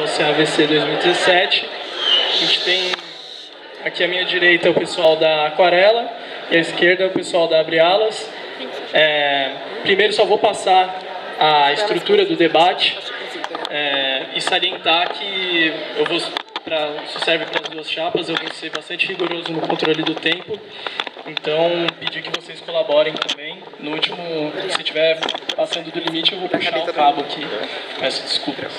esse é o CAVC 2017. A gente tem aqui à minha direita o pessoal da Aquarela e à esquerda o pessoal da Abre Alas. Primeiro só vou passar a estrutura do debate e salientar que isso serve para as duas chapas, eu vou ser bastante rigoroso no controle do tempo, então pedir que vocês colaborem também. No último, se estiver passando do limite, eu vou puxar o cabo aqui, peço desculpas.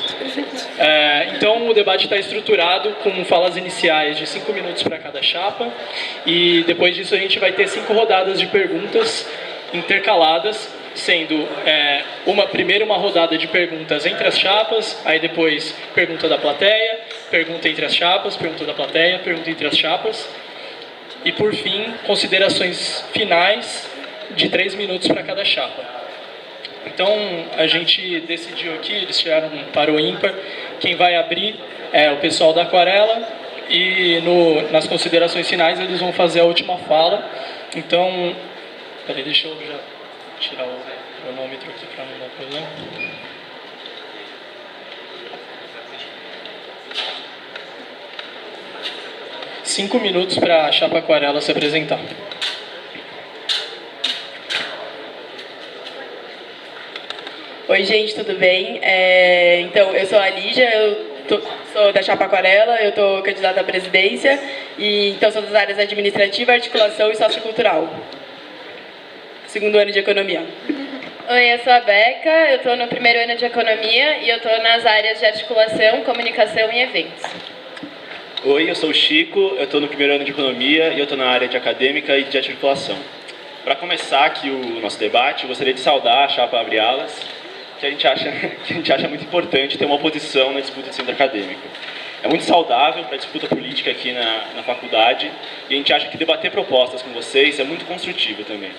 Então o debate está estruturado com falas iniciais de 5 minutos para cada chapa, e depois disso a gente vai ter 5 rodadas de perguntas intercaladas, sendo primeiro uma rodada de perguntas entre as chapas, aí depois pergunta da plateia, pergunta entre as chapas, pergunta da plateia, pergunta entre as chapas, e por fim, considerações finais de 3 minutos para cada chapa. Então, a gente decidiu aqui, eles tiraram um par ou ímpar, quem vai abrir é o pessoal da Aquarela, e nas considerações finais eles vão fazer a última fala. Então, peraí, deixa eu já tirar o cronômetro aqui para não dar problema. Cinco minutos para a chapa Aquarela se apresentar. Oi, gente, tudo bem? Então, eu sou a Lígia, sou da chapa Aquarela, eu estou candidata à presidência, e então sou das áreas administrativa, articulação e sociocultural. Segundo ano de economia. Oi, eu sou a Beca, eu estou no primeiro ano de economia e eu estou nas áreas de articulação, comunicação e eventos. Oi, eu sou o Chico, eu estou no primeiro ano de economia e eu estou na área de acadêmica e de articulação. Para começar aqui o nosso debate, eu gostaria de saudar a chapa Abre Alas, que a gente acha muito importante ter uma oposição na disputa de centro acadêmico. É muito saudável para a disputa política aqui na faculdade, e a gente acha que debater propostas com vocês é muito construtivo também.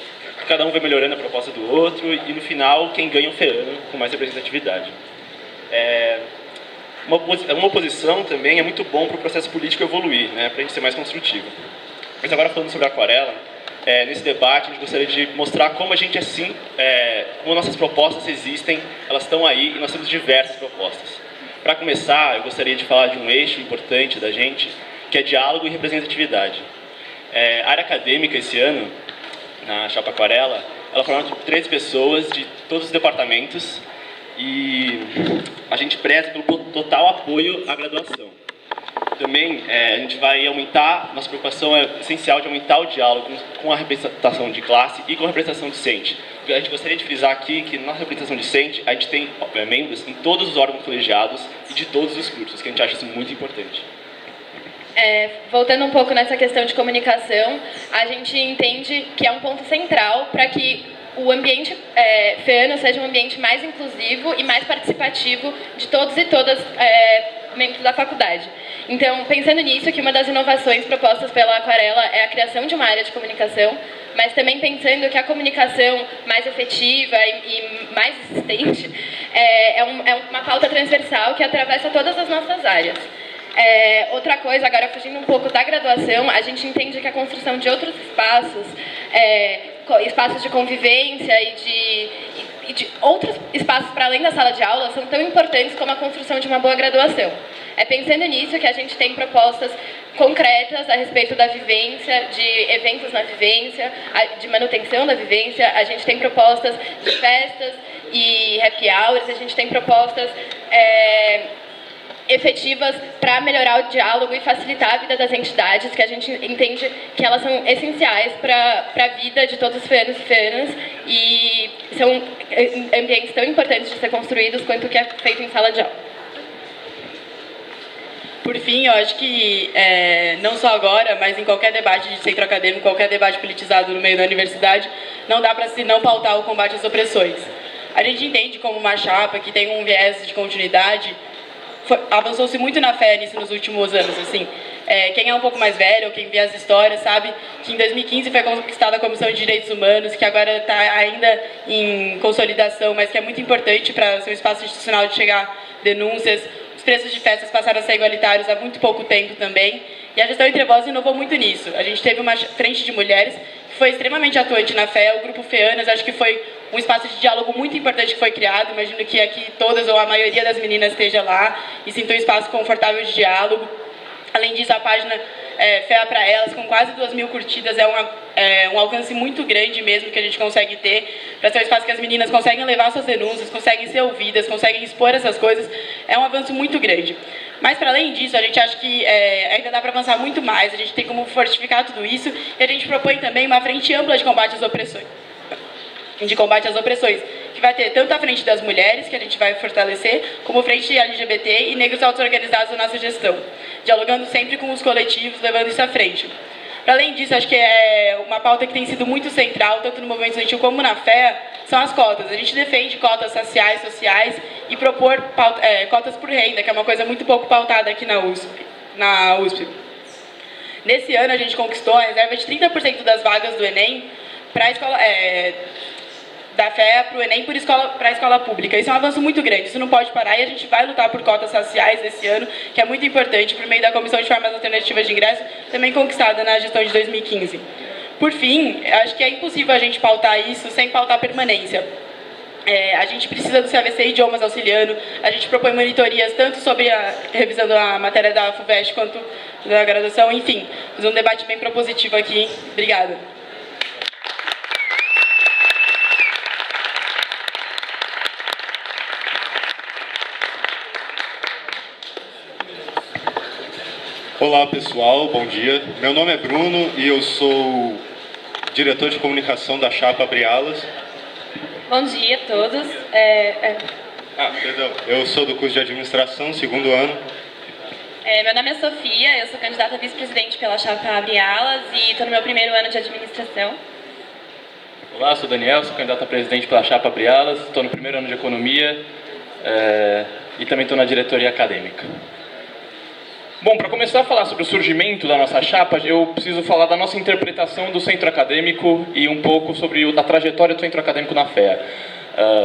Cada um vai melhorando a proposta do outro e, no final, quem ganha é o FEANO com mais representatividade. Uma oposição também é muito bom para o processo político evoluir, né, para a gente ser mais construtivo. Mas agora, falando sobre a Aquarela, nesse debate a gente gostaria de mostrar como a gente é assim, como nossas propostas existem, elas estão aí e nós temos diversas propostas. Para começar, eu gostaria de falar de um eixo importante da gente, que é diálogo e representatividade. A área acadêmica esse ano, na chapa Aquarela, ela formou 13 pessoas de todos os departamentos e a gente preza pelo total apoio à graduação. Também a gente vai aumentar, nossa preocupação é essencial de aumentar o diálogo com a representação de classe e com a representação discente. A gente gostaria de frisar aqui que na nossa representação discente a gente tem membros em todos os órgãos colegiados e de todos os cursos, que a gente acha isso muito importante. Voltando um pouco nessa questão de comunicação, a gente entende que é um ponto central para que o ambiente FEANO seja um ambiente mais inclusivo e mais participativo de todos e todas membros da faculdade. Então, pensando nisso, que uma das inovações propostas pela Aquarela é a criação de uma área de comunicação, mas também pensando que a comunicação mais efetiva e mais existente é uma pauta transversal que atravessa todas as nossas áreas. Outra coisa, agora fugindo um pouco da graduação, a gente entende que a construção de outros espaços, espaços de convivência e de outros espaços para além da sala de aula são tão importantes como a construção de uma boa graduação. É pensando nisso que a gente tem propostas concretas a respeito da vivência, de eventos na vivência, de manutenção da vivência. A gente tem propostas de festas e happy hours, a gente tem propostas efetivas para melhorar o diálogo e facilitar a vida das entidades, que a gente entende que elas são essenciais para a vida de todos os FEANOs e FEANAs, e são ambientes tão importantes de ser construídos quanto o que é feito em sala de aula. Por fim, eu acho que não só agora, mas em qualquer debate de centro acadêmico, qualquer debate politizado no meio da universidade, não dá para se não pautar o combate às opressões. A gente entende como uma chapa que tem um viés de continuidade, avançou-se muito na fé nisso nos últimos anos, assim. Quem é um pouco mais velho, ou quem vê as histórias, sabe que em 2015 foi conquistada a Comissão de Direitos Humanos, que agora está ainda em consolidação, mas que é muito importante para ser um espaço institucional de chegar denúncias. Os preços de festas passaram a ser igualitários há muito pouco tempo também, e a gestão Entrevoz inovou muito nisso. A gente teve uma frente de mulheres que foi extremamente atuante na FEA. O Grupo FEANAS, acho que foi um espaço de diálogo muito importante que foi criado. Imagino que aqui todas ou a maioria das meninas esteja lá e sinta um espaço confortável de diálogo. Além disso, a página FEA para Elas, com quase 2.000 curtidas, é um alcance muito grande mesmo que a gente consegue ter, para ser um espaço que as meninas conseguem levar suas denúncias, conseguem ser ouvidas, conseguem expor essas coisas. É um avanço muito grande. Mas, para além disso, a gente acha que ainda dá para avançar muito mais, a gente tem como fortificar tudo isso, e a gente propõe também uma frente ampla de combate às opressões. Que vai ter tanto a frente das mulheres, que a gente vai fortalecer, como frente LGBT e negros auto-organizados na nossa gestão, dialogando sempre com os coletivos, levando isso à frente. Para além disso, acho que é uma pauta que tem sido muito central, tanto no movimento estudantil como na FEA, são as cotas. A gente defende cotas raciais, sociais e propor cotas por renda, que é uma coisa muito pouco pautada aqui na USP. Nesse ano, a gente conquistou a reserva de 30% das vagas do Enem para a escola... da FEA para o Enem para a escola pública. Isso é um avanço muito grande, isso não pode parar e a gente vai lutar por cotas raciais esse ano, que é muito importante, por meio da Comissão de Formas Alternativas de Ingresso, também conquistada na gestão de 2015. Por fim, acho que é impossível a gente pautar isso sem pautar permanência. A gente precisa do CAVC Idiomas auxiliando, a gente propõe monitorias tanto sobre revisando a matéria da FUVEST quanto da graduação, enfim, fazer um debate bem propositivo aqui. Obrigada. Olá pessoal, bom dia. Meu nome é Bruno e eu sou diretor de comunicação da Chapa Abre Alas. Bom dia a todos. Perdão. Eu sou do curso de administração, segundo ano. Meu nome é Sofia, eu sou candidata a vice-presidente pela Chapa Abre Alas e estou no meu primeiro ano de administração. Olá, sou Daniel, sou candidato a presidente pela Chapa Abre Alas, estou no primeiro ano de economia e também estou na diretoria acadêmica. Bom, para começar a falar sobre o surgimento da nossa chapa, eu preciso falar da nossa interpretação do centro acadêmico e um pouco sobre a trajetória do centro acadêmico na FEA.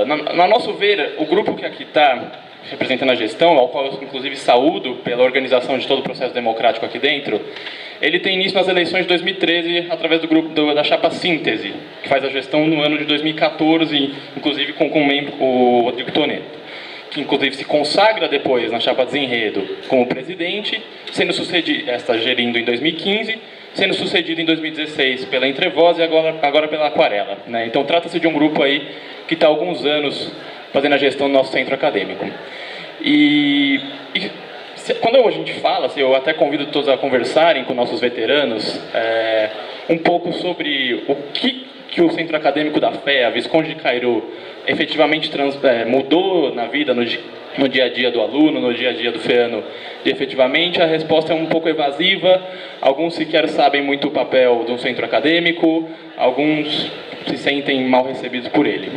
Na nosso ver, o grupo que aqui está representando a gestão, ao qual eu inclusive saúdo pela organização de todo o processo democrático aqui dentro, ele tem início nas eleições de 2013 através do grupo da chapa Síntese, que faz a gestão no ano de 2014, inclusive com o membro, o Rodrigo Toneto, que inclusive se consagra depois na chapa Desenredo como presidente, sendo sucedido, esta gerindo em 2015, sendo sucedido em 2016 pela Entrevoz e agora pela Aquarela, né? Então trata-se de um grupo aí que está há alguns anos fazendo a gestão do nosso centro acadêmico. Quando a gente fala, eu até convido todos a conversarem com nossos veteranos um pouco sobre o que o centro acadêmico da FEA, Visconde de Cairu, efetivamente mudou na vida, no dia a dia do aluno, no dia a dia do FEANO. E efetivamente a resposta é um pouco evasiva, alguns sequer sabem muito o papel do centro acadêmico, alguns se sentem mal recebidos por ele.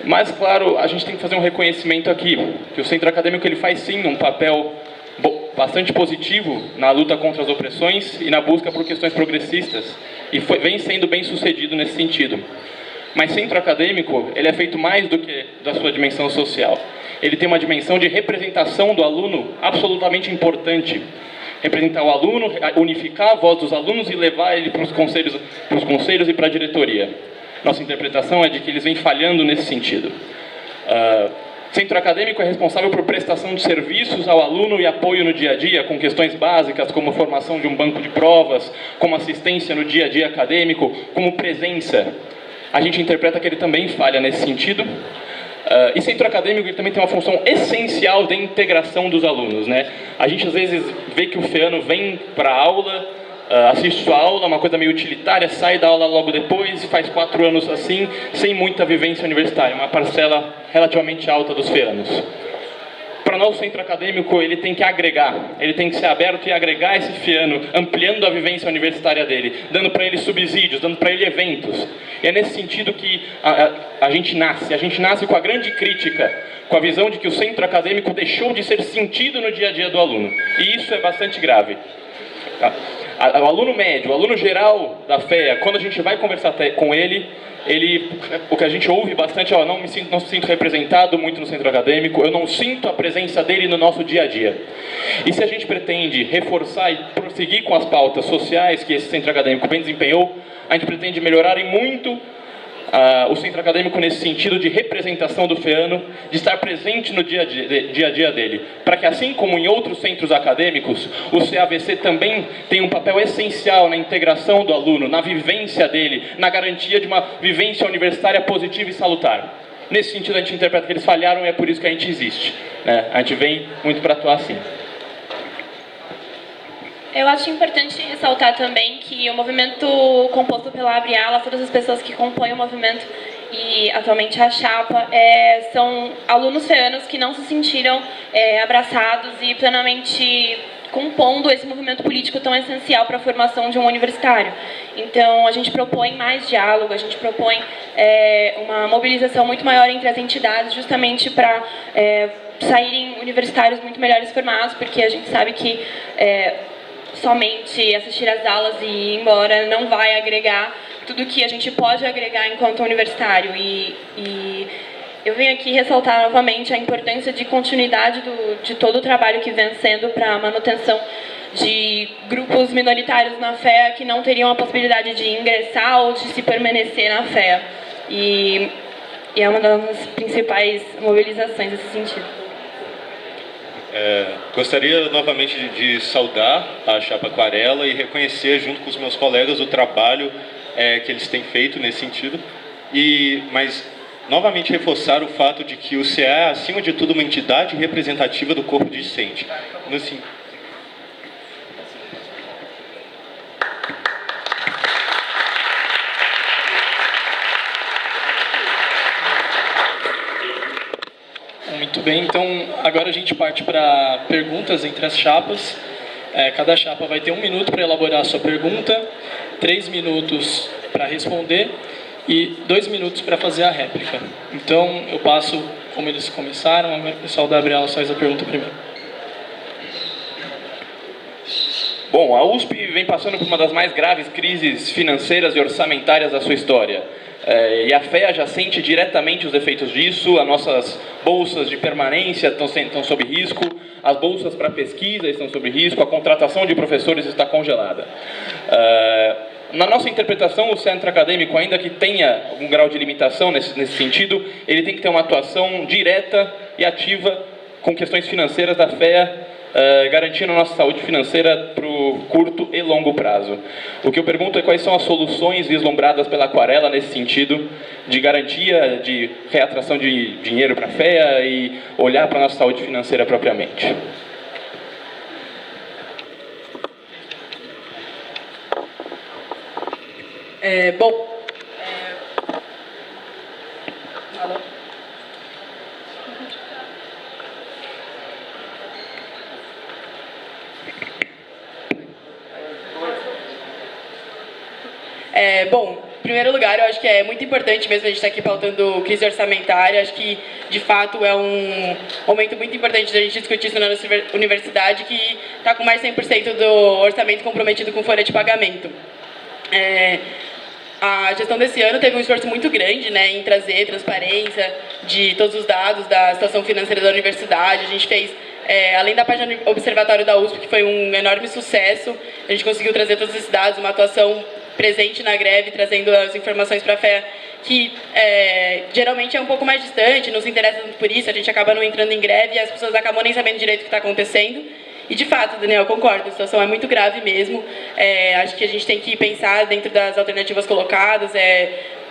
Mas, claro, a gente tem que fazer um reconhecimento aqui, que o centro acadêmico ele faz sim um papel bastante positivo na luta contra as opressões e na busca por questões progressistas, e vem sendo bem sucedido nesse sentido. Mas centro acadêmico, ele é feito mais do que da sua dimensão social. Ele tem uma dimensão de representação do aluno absolutamente importante. Representar o aluno, unificar a voz dos alunos e levar ele para os conselhos e para a diretoria. Nossa interpretação é de que eles vêm falhando nesse sentido. Centro acadêmico é responsável por prestação de serviços ao aluno e apoio no dia a dia, com questões básicas como formação de um banco de provas, como assistência no dia a dia acadêmico, como presença. A gente interpreta que ele também falha nesse sentido. E centro acadêmico ele também tem uma função essencial de integração dos alunos, né? A gente às vezes vê que o FEANO vem para a aula, assiste sua aula, uma coisa meio utilitária, sai da aula logo depois, faz 4 anos assim, sem muita vivência universitária, uma parcela relativamente alta dos FEANOs. Para nós, o centro acadêmico ele tem que agregar, ele tem que ser aberto e agregar esse FEANO, ampliando a vivência universitária dele, dando para ele subsídios, dando para ele eventos. E é nesse sentido que a gente nasce com a grande crítica, com a visão de que o centro acadêmico deixou de ser sentido no dia a dia do aluno. E isso é bastante grave. O aluno médio, o aluno geral da FEA, quando a gente vai conversar com ele, o que a gente ouve bastante é: não me sinto representado muito no centro acadêmico, eu não sinto a presença dele no nosso dia a dia. E se a gente pretende reforçar e prosseguir com as pautas sociais que esse centro acadêmico bem desempenhou, a gente pretende melhorar em muito o centro acadêmico nesse sentido de representação do FEANO, de estar presente no dia a dia dele, para que, assim como em outros centros acadêmicos, o CAVC também tem um papel essencial na integração do aluno, na vivência dele, na garantia de uma vivência universitária positiva e salutar. Nesse sentido, a gente interpreta que eles falharam e é por isso que a gente existe, né? A gente vem muito para atuar assim. Eu acho importante ressaltar também que o movimento composto pela Abriala, todas as pessoas que compõem o movimento e atualmente a chapa, são alunos feanos que não se sentiram abraçados e plenamente compondo esse movimento político tão essencial para a formação de um universitário. Então, a gente propõe mais diálogo, a gente propõe uma mobilização muito maior entre as entidades, justamente para saírem universitários muito melhores formados, porque a gente sabe que somente assistir às aulas e ir embora não vai agregar tudo que a gente pode agregar enquanto universitário. E eu venho aqui ressaltar novamente a importância de continuidade de todo o trabalho que vem sendo para a manutenção de grupos minoritários na FEA que não teriam a possibilidade de ingressar ou de se permanecer na FEA. E é uma das principais mobilizações nesse sentido. Gostaria novamente de saudar a Chapa Aquarela e reconhecer, junto com os meus colegas, o trabalho que eles têm feito nesse sentido, mas novamente reforçar o fato de que o CA é, acima de tudo, uma entidade representativa do corpo discente. Muito bem, então agora a gente parte para perguntas entre as chapas. Cada chapa vai ter 1 minuto para elaborar a sua pergunta, 3 minutos para responder e 2 minutos para fazer a réplica. Então eu passo como eles começaram, agora o pessoal da Abriala faz a pergunta primeiro. Bom, a USP vem passando por uma das mais graves crises financeiras e orçamentárias da sua história. E a FEA já sente diretamente os efeitos disso. As nossas bolsas de permanência estão sob risco, as bolsas para pesquisa estão sob risco, a contratação de professores está congelada. Na nossa interpretação, o centro acadêmico, ainda que tenha algum grau de limitação nesse sentido, ele tem que ter uma atuação direta e ativa com questões financeiras da FEA, garantindo a nossa saúde financeira para o curto e longo prazo. O que eu pergunto é quais são as soluções vislumbradas pela Aquarela nesse sentido de garantia, de reatração de dinheiro para a FEA e olhar para a nossa saúde financeira propriamente. Em primeiro lugar, eu acho que é muito importante mesmo a gente estar aqui pautando crise orçamentária. Acho que, de fato, é um momento muito importante da gente discutir isso na nossa universidade, que está com mais de 100% do orçamento comprometido com folha de pagamento. A gestão desse ano teve um esforço muito grande, né, em trazer transparência de todos os dados da situação financeira da universidade. A gente fez, além da página do Observatório da USP, que foi um enorme sucesso, a gente conseguiu trazer todos esses dados, uma atuação presente na greve, trazendo as informações para a FEA, que geralmente é um pouco mais distante, não se interessa tanto por isso, a gente acaba não entrando em greve e as pessoas acabam nem sabendo direito o que está acontecendo. E, de fato, Daniel, eu concordo, a situação é muito grave mesmo. Acho que a gente tem que pensar dentro das alternativas colocadas,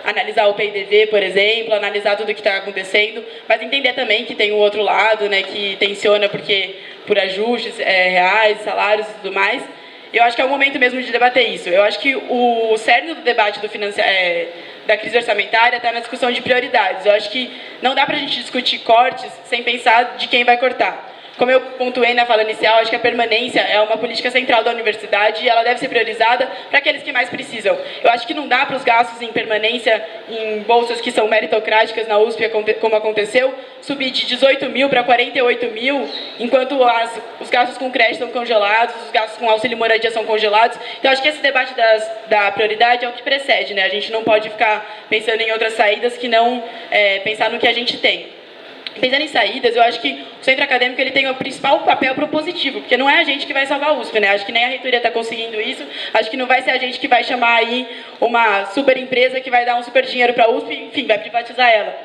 analisar o PIDV, por exemplo, analisar tudo o que está acontecendo, mas entender também que tem o outro lado, né, que tensiona por ajustes reais, salários e tudo mais. Eu acho que é o momento mesmo de debater isso. Eu acho que o cerne do debate da crise orçamentária está na discussão de prioridades. Eu acho que não dá para a gente discutir cortes sem pensar de quem vai cortar. Como eu pontuei na fala inicial, acho que a permanência é uma política central da universidade e ela deve ser priorizada para aqueles que mais precisam. Eu acho que não dá para os gastos em permanência em bolsas que são meritocráticas na USP, como aconteceu, subir de 18 mil para 48 mil, enquanto os gastos com crédito são congelados, os gastos com auxílio moradia são congelados. Então, acho que esse debate da prioridade é o que precede, né? A gente não pode ficar pensando em outras saídas que não pensar no que a gente tem. Pensando em saídas, eu acho que o centro acadêmico ele tem o principal papel propositivo, porque não é a gente que vai salvar a USP, né? Acho que nem a reitoria está conseguindo isso, acho que não vai ser a gente que vai chamar aí uma super empresa que vai dar um super dinheiro para a USP, enfim, vai privatizar ela.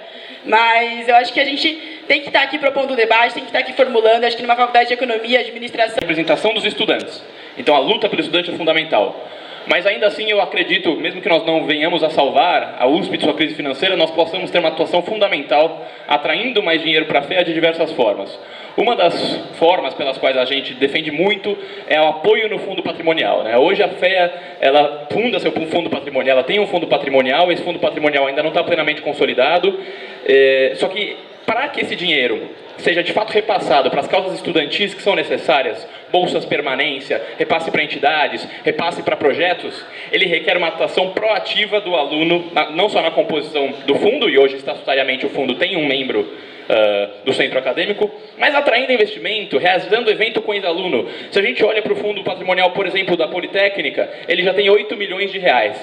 Mas eu acho que a gente tem que estar aqui propondo o debate, tem que estar aqui formulando, acho que numa faculdade de economia, administração... Representação dos estudantes. Então a luta pelo estudante é fundamental. Mas ainda assim eu acredito, mesmo que nós não venhamos a salvar a USP de sua crise financeira, nós possamos ter uma atuação fundamental, atraindo mais dinheiro para a FEA de diversas formas. Uma das formas pelas quais a gente defende muito é o apoio no fundo patrimonial, né? Hoje a FEA, ela funda seu fundo patrimonial, ela tem um fundo patrimonial, esse fundo patrimonial ainda não está plenamente consolidado, só que para que esse dinheiro seja de fato repassado para as causas estudantis que são necessárias, bolsas permanência, repasse para entidades, repasse para projetos, ele requer uma atuação proativa do aluno, não só na composição do fundo, e hoje estatutariamente o fundo tem um membro do centro acadêmico, mas atraindo investimento, realizando evento com ex-aluno. Se a gente olha para o fundo patrimonial, por exemplo, da Politécnica, ele já tem 8 milhões de reais.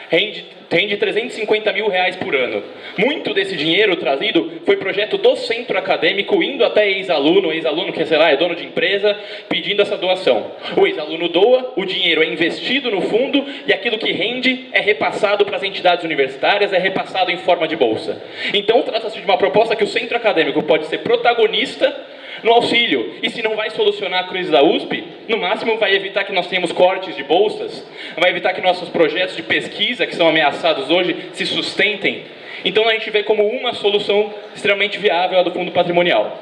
Rende 350 mil reais por ano. Muito desse dinheiro trazido foi projeto do centro acadêmico, indo até ex-aluno que, sei lá, é dono de empresa, pedindo essa doação. O ex-aluno doa, o dinheiro é investido no fundo e aquilo que rende é repassado para as entidades universitárias, é repassado em forma de bolsa. Então, trata-se de uma proposta que o centro acadêmico pode ser protagonista no auxílio. E se não vai solucionar a crise da USP, no máximo vai evitar que nós tenhamos cortes de bolsas, vai evitar que nossos projetos de pesquisa, que são ameaçados hoje, se sustentem. Então a gente vê como uma solução extremamente viável a do fundo patrimonial.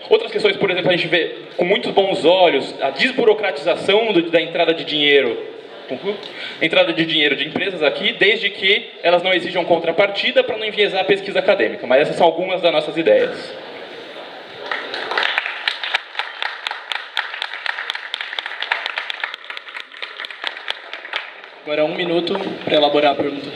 Outras questões, por exemplo, a gente vê com muitos bons olhos a desburocratização da entrada de dinheiro. Entrada de dinheiro de empresas aqui, desde que elas não exijam contrapartida para não enviesar a pesquisa acadêmica. Mas essas são algumas das nossas ideias. Agora 1 minuto para elaborar a pergunta.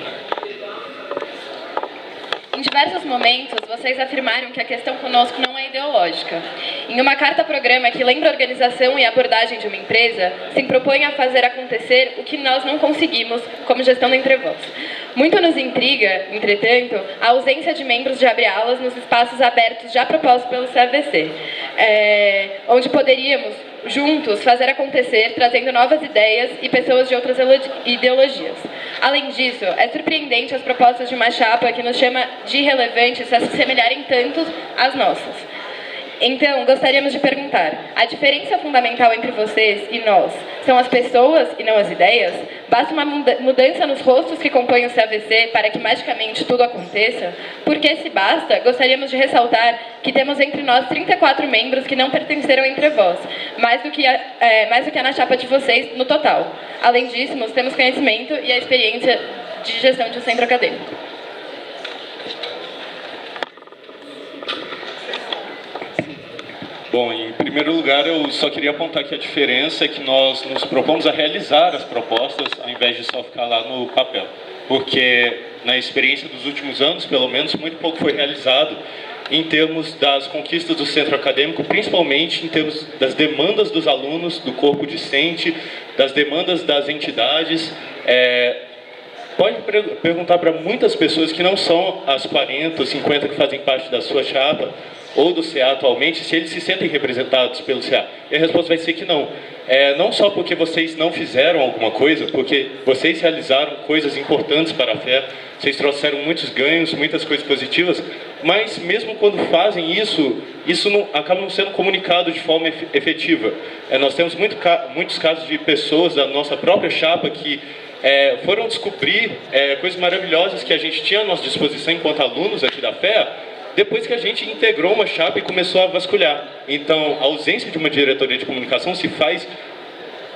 Em diversos momentos, vocês afirmaram que a questão conosco não é ideológica. Em uma carta-programa que lembra a organização e a abordagem de uma empresa, se propõe a fazer acontecer o que nós não conseguimos como gestão da Entrevoz. Muito nos intriga, entretanto, a ausência de membros de abre-alas nos espaços abertos já propostos pelo CFVC, onde poderíamos, juntos, fazer acontecer, trazendo novas ideias e pessoas de outras ideologias. Além disso, é surpreendente as propostas de uma chapa que nos chama de irrelevantes se assemelharem tanto às nossas. Então, gostaríamos de perguntar, a diferença fundamental entre vocês e nós são as pessoas e não as ideias? Basta uma mudança nos rostos que compõem o CAVC para que magicamente tudo aconteça? Porque se basta, gostaríamos de ressaltar que temos entre nós 34 membros que não pertenceram entre vós, mais do que na chapa de vocês no total. Além disso, temos conhecimento e a experiência de gestão de um centro acadêmico. Bom, em primeiro lugar, eu só queria apontar que a diferença é que nós nos propomos a realizar as propostas, ao invés de só ficar lá no papel. Porque, na experiência dos últimos anos, pelo menos, muito pouco foi realizado em termos das conquistas do centro acadêmico, principalmente em termos das demandas dos alunos, do corpo discente, das demandas das entidades. Pode perguntar para muitas pessoas que não são as 40 ou 50 que fazem parte da sua chapa, ou do CA atualmente, se eles se sentem representados pelo CA. E a resposta vai ser que não. Não só porque vocês não fizeram alguma coisa, porque vocês realizaram coisas importantes para a FEA, vocês trouxeram muitos ganhos, muitas coisas positivas, mas mesmo quando fazem isso não, acaba não sendo comunicado de forma efetiva. Nós temos muitos casos de pessoas da nossa própria chapa que foram descobrir coisas maravilhosas que a gente tinha à nossa disposição enquanto alunos aqui da FEA, depois que a gente integrou uma chapa e começou a vasculhar. Então, a ausência de uma diretoria de comunicação se faz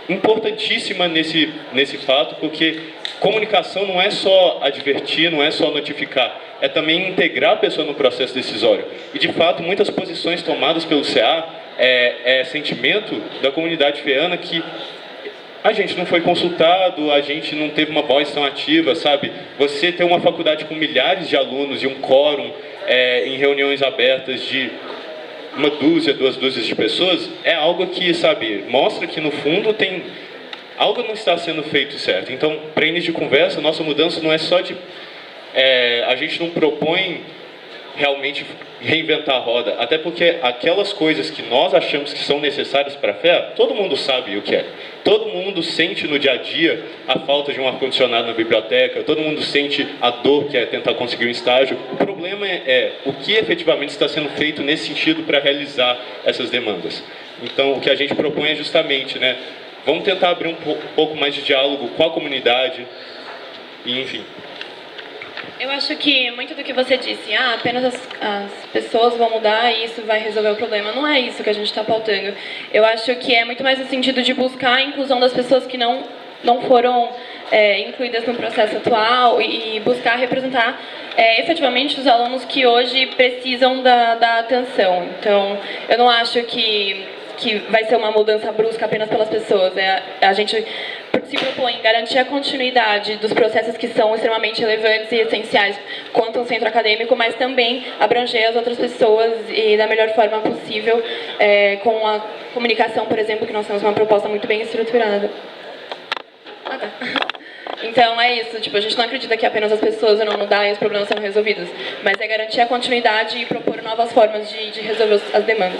importantíssima nesse fato, porque comunicação não é só advertir, não é só notificar, é também integrar a pessoa no processo decisório. E, de fato, muitas posições tomadas pelo CA é sentimento da comunidade feana que a gente não foi consultado, a gente não teve uma voz tão ativa, sabe? Você ter uma faculdade com milhares de alunos e um quórum em reuniões abertas de uma dúzia, 2 dúzias de pessoas, é algo que, sabe, mostra que no fundo algo não está sendo feito certo. Então, para início de conversa, nossa mudança não é só de... a gente não propõe realmente reinventar a roda, até porque aquelas coisas que nós achamos que são necessárias para a fé, todo mundo sabe o que é. Todo mundo sente no dia a dia a falta de um ar-condicionado na biblioteca, todo mundo sente a dor que é tentar conseguir um estágio. O problema é o que efetivamente está sendo feito nesse sentido para realizar essas demandas. Então, o que a gente propõe é justamente, vamos tentar abrir um pouco mais de diálogo com a comunidade, e enfim. Eu acho que muito do que você disse, apenas as pessoas vão mudar e isso vai resolver o problema. Não é isso que a gente está pautando. Eu acho que é muito mais no sentido de buscar a inclusão das pessoas que não foram incluídas no processo atual e buscar representar efetivamente os alunos que hoje precisam da atenção. Então, eu não acho que vai ser uma mudança brusca apenas pelas pessoas. A gente se propõe garantir a continuidade dos processos que são extremamente relevantes e essenciais quanto ao centro acadêmico, mas também abranger as outras pessoas e da melhor forma possível, com a comunicação, por exemplo, que nós temos uma proposta muito bem estruturada. Então é isso, a gente não acredita que apenas as pessoas vão mudar e os problemas são resolvidos, mas é garantir a continuidade e propor novas formas de resolver as demandas.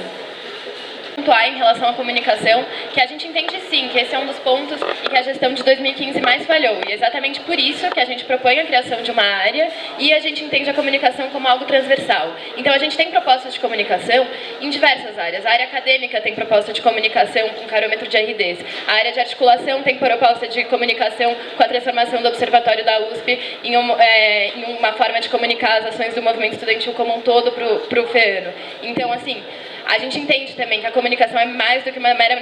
Pontuar em relação à comunicação, que a gente entende sim que esse é um dos pontos em que a gestão de 2015 mais falhou, e é exatamente por isso que a gente propõe a criação de uma área e a gente entende a comunicação como algo transversal. Então a gente tem propostas de comunicação em diversas áreas. A área acadêmica tem proposta de comunicação com carômetro de RDs, a área de articulação tem proposta de comunicação com a transformação do observatório da USP em uma forma de comunicar as ações do movimento estudantil como um todo para o FEANO. Então, assim, a gente entende também que a comunicação é mais do que uma mera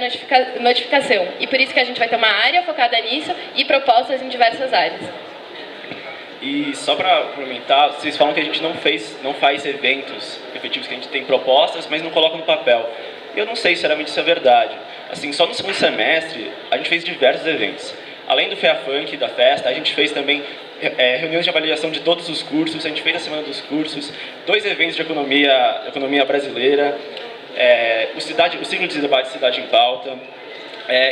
notificação. E por isso que a gente vai ter uma área focada nisso e propostas em diversas áreas. E só para complementar, vocês falam que a gente não faz eventos efetivos, que a gente tem propostas, mas não coloca no papel. Eu não sei, sinceramente, se é verdade. Assim, só no segundo semestre, a gente fez diversos eventos. Além do FEAFunk, da festa, a gente fez também reuniões de avaliação de todos os cursos, a gente fez a Semana dos Cursos, 2 eventos de economia brasileira, o ciclo de debate Cidade em Pauta.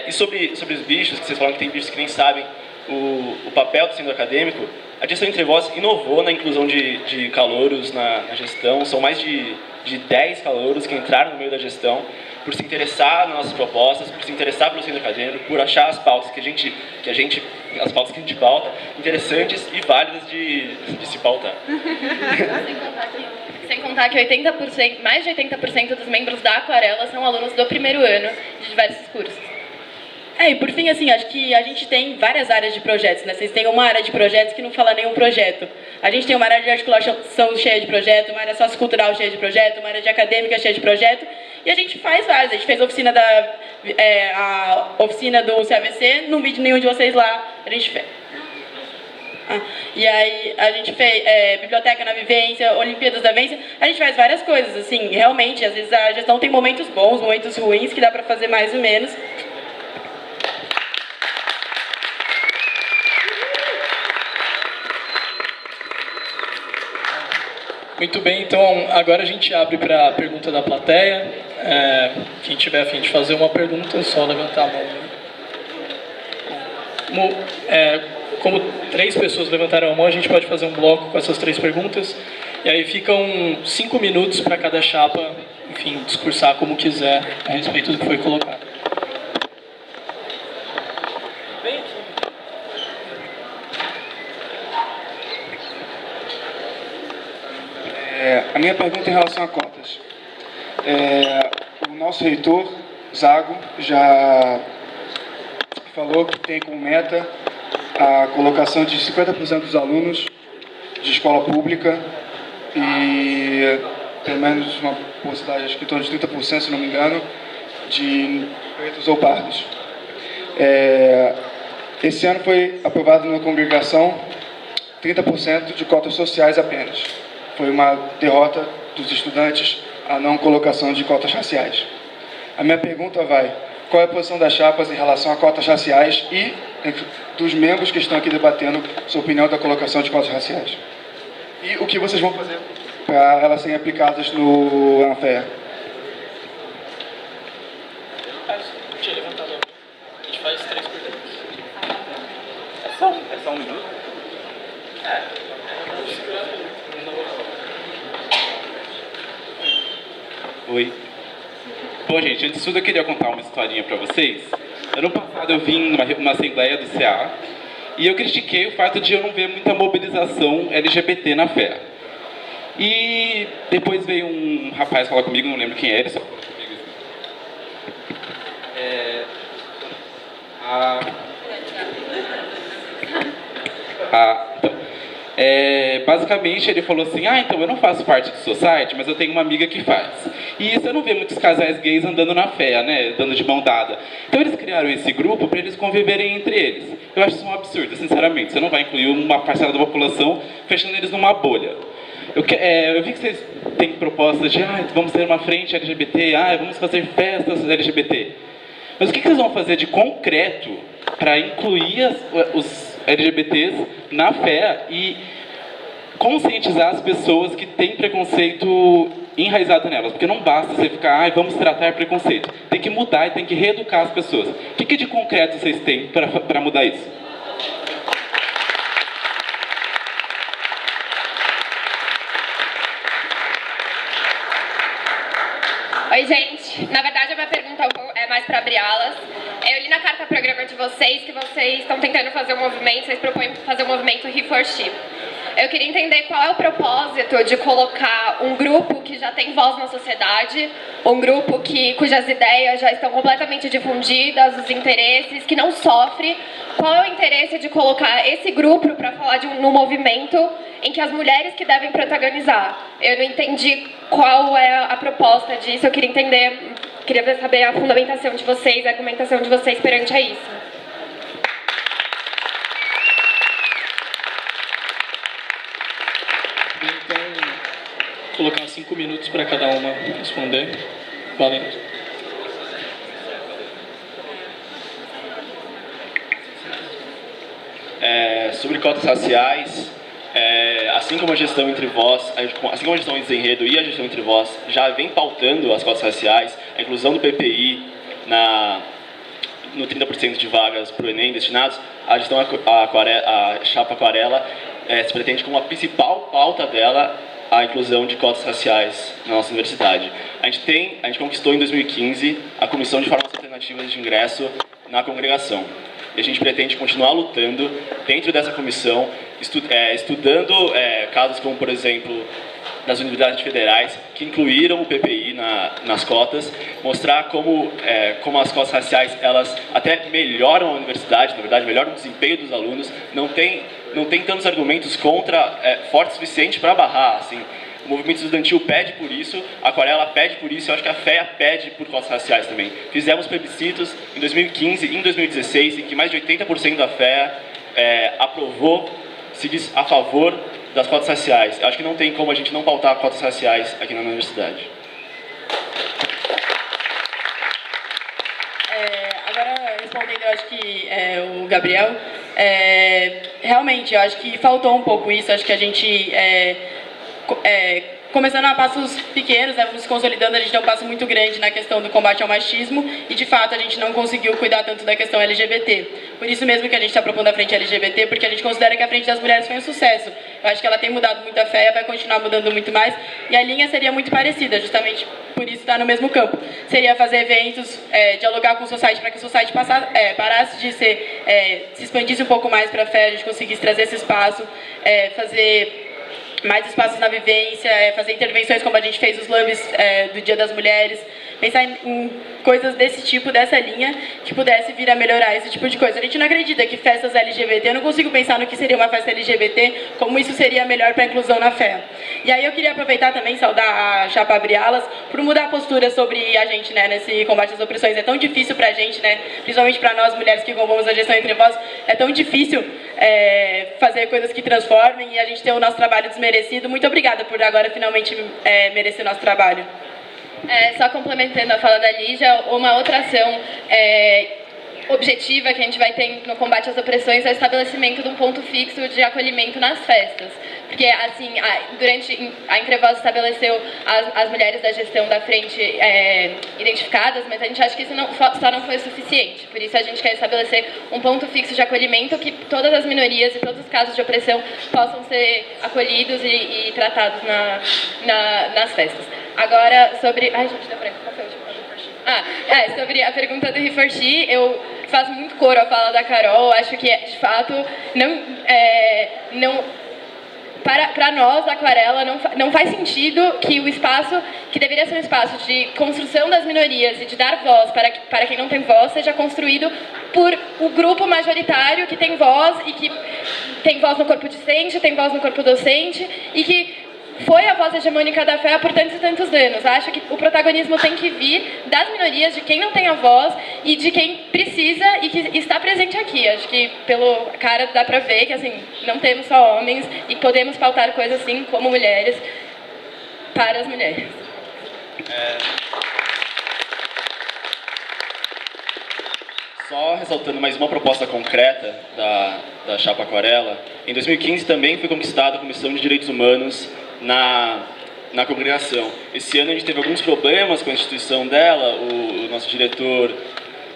E sobre os bichos, que vocês falaram que tem bichos que nem sabem o papel do centro acadêmico, a gestão Entre Vozes inovou na inclusão de calouros na gestão. São mais de 10 calouros que entraram no meio da gestão por se interessar nas nossas propostas, por se interessar pelo centro acadêmico, por achar as pautas que a gente pauta interessantes e válidas de se pautar. Sem contar que 80%, mais de 80% dos membros da Aquarela são alunos do primeiro ano de diversos cursos. E por fim, assim, acho que a gente tem várias áreas de projetos, né? Vocês têm uma área de projetos que não fala nenhum projeto. A gente tem uma área de articulação cheia de projeto, uma área sociocultural cheia de projeto, uma área de acadêmica cheia de projeto, e a gente faz várias. A gente fez a oficina do CAVC, não vi nenhum de vocês lá, a gente fez. E aí a gente fez Biblioteca na Vivência, Olimpíadas da Vivência, a gente faz várias coisas, assim, realmente, às vezes a gestão tem momentos bons, momentos ruins, que dá para fazer mais ou menos. Muito bem, então agora a gente abre para a pergunta da plateia. Quem tiver a fim de fazer uma pergunta, é só levantar a mão. Como 3 pessoas levantaram a mão, a gente pode fazer um bloco com essas 3 perguntas. E aí ficam 5 minutos para cada chapa, enfim, discursar como quiser a respeito do que foi colocado. A minha pergunta em relação a cotas. O nosso reitor, Zago, já falou que tem como meta a colocação de 50% dos alunos de escola pública e pelo menos uma porcentagem, acho que em torno de 30%, se não me engano, de pretos ou pardos. Esse ano foi aprovado na congregação 30% de cotas sociais apenas. Foi uma derrota dos estudantes a não colocação de cotas raciais. A minha pergunta vai: qual é a posição das chapas em relação a cotas raciais e dos membros que estão aqui debatendo sua opinião da colocação de cotas raciais? E o que vocês vão fazer para elas serem aplicadas na FEA? Tinha levantado a mão. A gente faz 3 perguntas. É só um minuto? Oi. Bom, gente, antes de tudo eu queria contar uma historinha para vocês. Ano passado eu vim numa assembleia do CA e eu critiquei o fato de eu não ver muita mobilização LGBT na FEA. E depois veio um rapaz falar comigo, não lembro quem era, só falou comigo assim. Basicamente ele falou assim: então eu não faço parte do Society, mas eu tenho uma amiga que faz. E você não vê muitos casais gays andando na fé, né, dando de mão dada. Então eles criaram esse grupo para eles conviverem entre eles. Eu acho isso um absurdo, sinceramente. Você não vai incluir uma parcela da população fechando eles numa bolha. Eu vi que vocês têm propostas de vamos ter uma frente LGBT, vamos fazer festas LGBT. Mas o que vocês vão fazer de concreto para incluir os LGBTs na fé e conscientizar as pessoas que têm preconceito enraizado nelas? Porque não basta você ficar, vamos tratar preconceito. Tem que mudar e tem que reeducar as pessoas. O que de concreto vocês têm para mudar isso? Oi, gente. Na verdade, a minha pergunta é mais para Brialas. Eu li na carta programa de vocês que vocês estão tentando fazer um movimento, vocês propõem fazer um movimento He for She. Eu queria entender qual é o propósito de colocar um grupo que já tem voz na sociedade, um grupo cujas ideias já estão completamente difundidas, os interesses, que não sofre. Qual é o interesse de colocar esse grupo para falar num movimento em que as mulheres que devem protagonizar? Eu não entendi qual é a proposta disso, eu queria saber a fundamentação de vocês, a argumentação de vocês perante a isso. Então, colocar 5 minutos para cada uma responder. Valendo. Sobre cotas raciais, assim como a gestão entre vós, assim como a gestão em desenredo e a gestão entre vós já vem pautando as cotas raciais, a inclusão do PPI no 30% de vagas para o Enem destinados, a gestão a chapa Aquarela se pretende como a principal pauta dela a inclusão de cotas raciais na nossa universidade. A gente conquistou em 2015 a Comissão de Formas Alternativas de Ingresso na congregação. E a gente pretende continuar lutando dentro dessa comissão, estudando casos como, por exemplo, das universidades federais que incluíram o PPI nas cotas, mostrar como as cotas raciais elas até melhoram a universidade, na verdade melhoram o desempenho dos alunos, não tem tantos argumentos fortes o suficiente para barrar, assim. O movimento estudantil pede por isso, a Aquarela pede por isso, eu acho que a FEA pede por cotas raciais também. Fizemos plebiscitos em 2015 e em 2016, em que mais de 80% da FEA aprovou, se diz a favor das cotas raciais. Eu acho que não tem como a gente não pautar cotas raciais aqui na universidade. Agora, respondendo, eu acho que o Gabriel, realmente, eu acho que faltou um pouco isso, acho que a gente... começando a passos pequenos, nos consolidando, a gente deu um passo muito grande na questão do combate ao machismo e, de fato, a gente não conseguiu cuidar tanto da questão LGBT. Por isso mesmo que a gente está propondo a frente LGBT, porque a gente considera que a frente das mulheres foi um sucesso. Eu acho que ela tem mudado muito a fé, vai continuar mudando muito mais, e a linha seria muito parecida, justamente por isso está no mesmo campo. Seria fazer eventos, dialogar com o Society para que o Society parasse de se expandisse um pouco mais para a fé, a gente conseguisse trazer esse espaço, fazer mais espaços na vivência, fazer intervenções como a gente fez os labs do Dia das Mulheres, pensar em coisas desse tipo, dessa linha, que pudesse vir a melhorar esse tipo de coisa. A gente não acredita que festas LGBT, eu não consigo pensar no que seria uma festa LGBT, como isso seria melhor para a inclusão na fé. E aí eu queria aproveitar também, saudar a Chapa Abrialas, por mudar a postura sobre a gente, né, nesse combate às opressões. É tão difícil para a gente, né, principalmente para nós mulheres que compomos a gestão entre vós, é tão difícil fazer coisas que transformem e a gente ter o nosso trabalho desmerecido. Muito obrigada por agora finalmente merecer o nosso trabalho. Só complementando a fala da Lígia, uma outra ação objetiva que a gente vai ter no combate às opressões é o estabelecimento de um ponto fixo de acolhimento nas festas. Porque, assim, durante a Entrevoz estabeleceu as mulheres da gestão da frente identificadas, mas a gente acha que isso só não foi suficiente. Por isso a gente quer estabelecer um ponto fixo de acolhimento que todas as minorias e todos os casos de opressão possam ser acolhidos e tratados nas festas. Agora, sobre... Ai, gente, deu branco. Qual foi a última? Sobre a pergunta do He4She, eu faço muito coro à fala da Carol. Acho que, de fato, para nós, da Aquarela, não faz sentido que o espaço, que deveria ser um espaço de construção das minorias e de dar voz para quem não tem voz, seja construído por o grupo majoritário que tem voz e que tem voz no corpo discente, tem voz no corpo docente e que foi a voz hegemônica da fé por tantos e tantos anos. Acho que o protagonismo tem que vir das minorias, de quem não tem a voz e de quem precisa e que está presente aqui. Acho que pelo cara dá pra ver que assim, não temos só homens e podemos pautar coisas assim como mulheres para as mulheres. Só ressaltando mais uma proposta concreta da Chapa Aquarela, em 2015 também foi conquistada a Comissão de Direitos Humanos na congregação. Esse ano a gente teve alguns problemas com a instituição dela, o nosso diretor,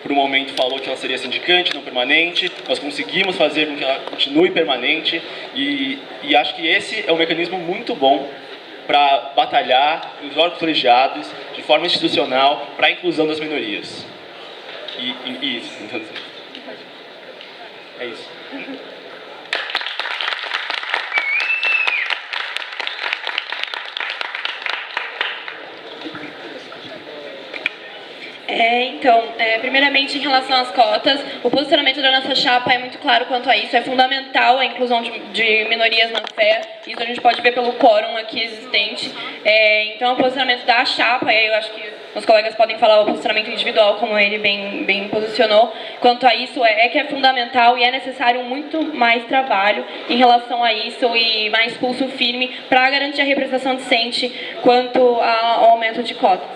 por um momento, falou que ela seria sindicante, não permanente. Nós conseguimos fazer com que ela continue permanente e acho que esse é um mecanismo muito bom para batalhar nos órgãos colegiados, de forma institucional, para a inclusão das minorias. E isso. É isso. Primeiramente, em relação às cotas, o posicionamento da nossa chapa é muito claro quanto a isso. É fundamental a inclusão de minorias na fé. Isso a gente pode ver pelo quórum aqui existente. Então, o posicionamento da chapa, eu acho que os colegas podem falar o posicionamento individual, como ele bem posicionou. Quanto a isso, que é fundamental e é necessário muito mais trabalho em relação a isso e mais pulso firme para garantir a representação decente quanto ao aumento de cotas.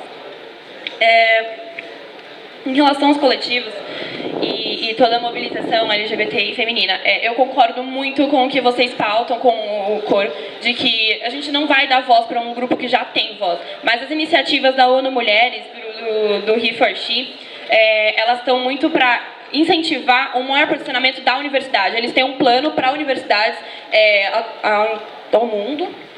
Em relação aos coletivos e toda a mobilização LGBTI feminina, eu concordo muito com o que vocês pautam, com o coro, de que a gente não vai dar voz para um grupo que já tem voz, mas as iniciativas da ONU Mulheres, do He4She, elas estão muito para incentivar um maior posicionamento da universidade. Eles têm um plano para universidades ao mundo.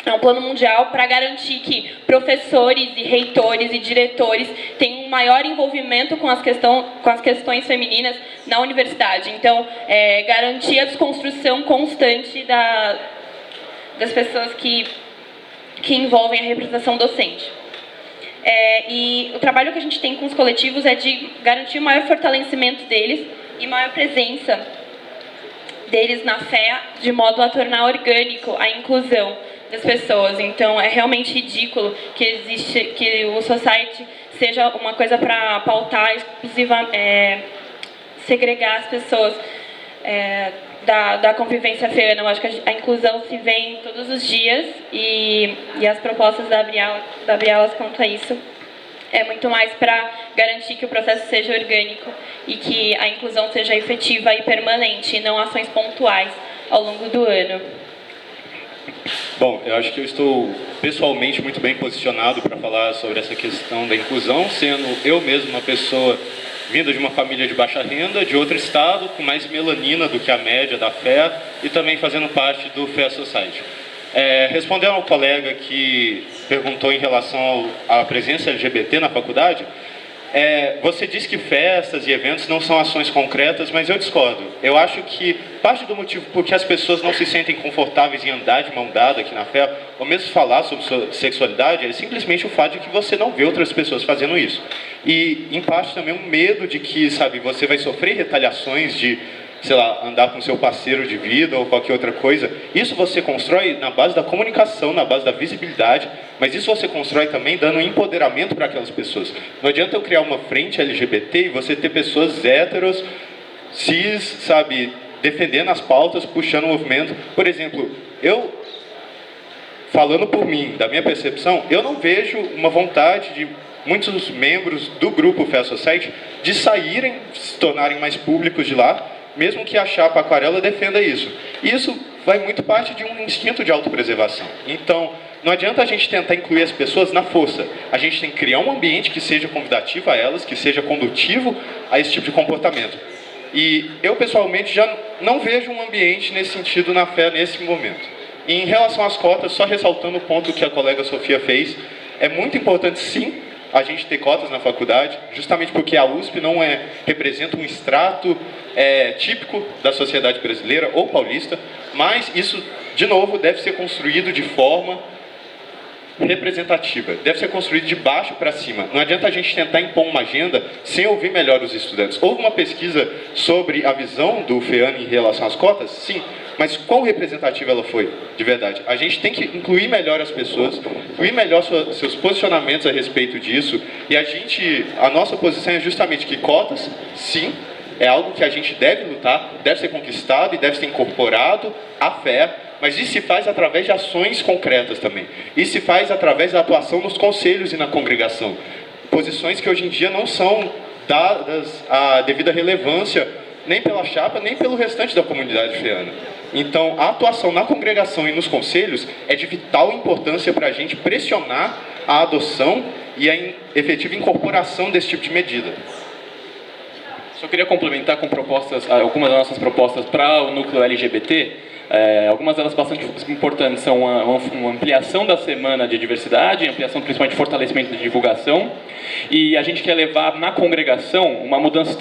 É um plano mundial para garantir que professores e reitores e diretores tenham um maior envolvimento com as questões femininas na universidade. Então, garantir a desconstrução constante das pessoas que envolvem a representação docente. E o trabalho que a gente tem com os coletivos é de garantir o maior fortalecimento deles e maior presença deles na fé, de modo a tornar orgânico a inclusão das pessoas. Então, é realmente ridículo que o Society seja uma coisa para pautar segregar as pessoas da convivência feana. Eu acho que a inclusão se vê todos os dias e as propostas da Abrialas quanto a isso é muito mais para garantir que o processo seja orgânico e que a inclusão seja efetiva e permanente, e não ações pontuais ao longo do ano. Bom, eu acho que eu estou pessoalmente muito bem posicionado para falar sobre essa questão da inclusão, sendo eu mesmo uma pessoa vinda de uma família de baixa renda, de outro estado, com mais melanina do que a média da fé, e também fazendo parte do Fair Society. Respondendo ao colega que perguntou em relação à presença LGBT na faculdade, Você diz que festas e eventos não são ações concretas, mas eu discordo. Eu acho que parte do motivo por que as pessoas não se sentem confortáveis em andar de mão dada aqui na fé, ou mesmo falar sobre sua sexualidade, é simplesmente o fato de que você não vê outras pessoas fazendo isso. E, em parte, também um medo de que, sabe, você vai sofrer retaliações de, sei lá, andar com seu parceiro de vida ou qualquer outra coisa. Isso você constrói na base da comunicação, na base da visibilidade, mas isso você constrói também dando empoderamento para aquelas pessoas. Não adianta eu criar uma frente LGBT e você ter pessoas héteros, cis, sabe, defendendo as pautas, puxando o movimento. Por exemplo, eu, falando por mim, da minha percepção, eu não vejo uma vontade de muitos membros do grupo Fair Society de saírem, se tornarem mais públicos de lá, mesmo que a chapa Aquarela defenda isso. E isso vai muito parte de um instinto de autopreservação. Então, não adianta a gente tentar incluir as pessoas na força. A gente tem que criar um ambiente que seja convidativo a elas, que seja condutivo a esse tipo de comportamento. E eu, pessoalmente, já não vejo um ambiente nesse sentido na fé nesse momento. E em relação às cotas, só ressaltando o ponto que a colega Sofia fez, é muito importante, sim, a gente ter cotas na faculdade, justamente porque a USP não representa um extrato típico da sociedade brasileira ou paulista, mas isso, de novo, deve ser construído de forma representativa, deve ser construído de baixo para cima. Não adianta a gente tentar impor uma agenda sem ouvir melhor os estudantes. Houve uma pesquisa sobre a visão do FEAN em relação às cotas? Sim. Mas quão representativa ela foi, de verdade? A gente tem que incluir melhor as pessoas, incluir melhor seus posicionamentos a respeito disso, e a nossa posição é justamente que cotas, sim, é algo que a gente deve lutar, deve ser conquistado e deve ser incorporado à fé, mas isso se faz através de ações concretas também. Isso se faz através da atuação nos conselhos e na congregação. Posições que hoje em dia não são dadas a devida relevância nem pela chapa, nem pelo restante da comunidade feana. Então, a atuação na congregação e nos conselhos é de vital importância para a gente pressionar a adoção e a efetiva incorporação desse tipo de medida. Só queria complementar com algumas das nossas propostas para o núcleo LGBT. Algumas delas bastante importantes são uma ampliação da semana de diversidade, ampliação principalmente de fortalecimento de divulgação, e a gente quer levar na congregação uma mudança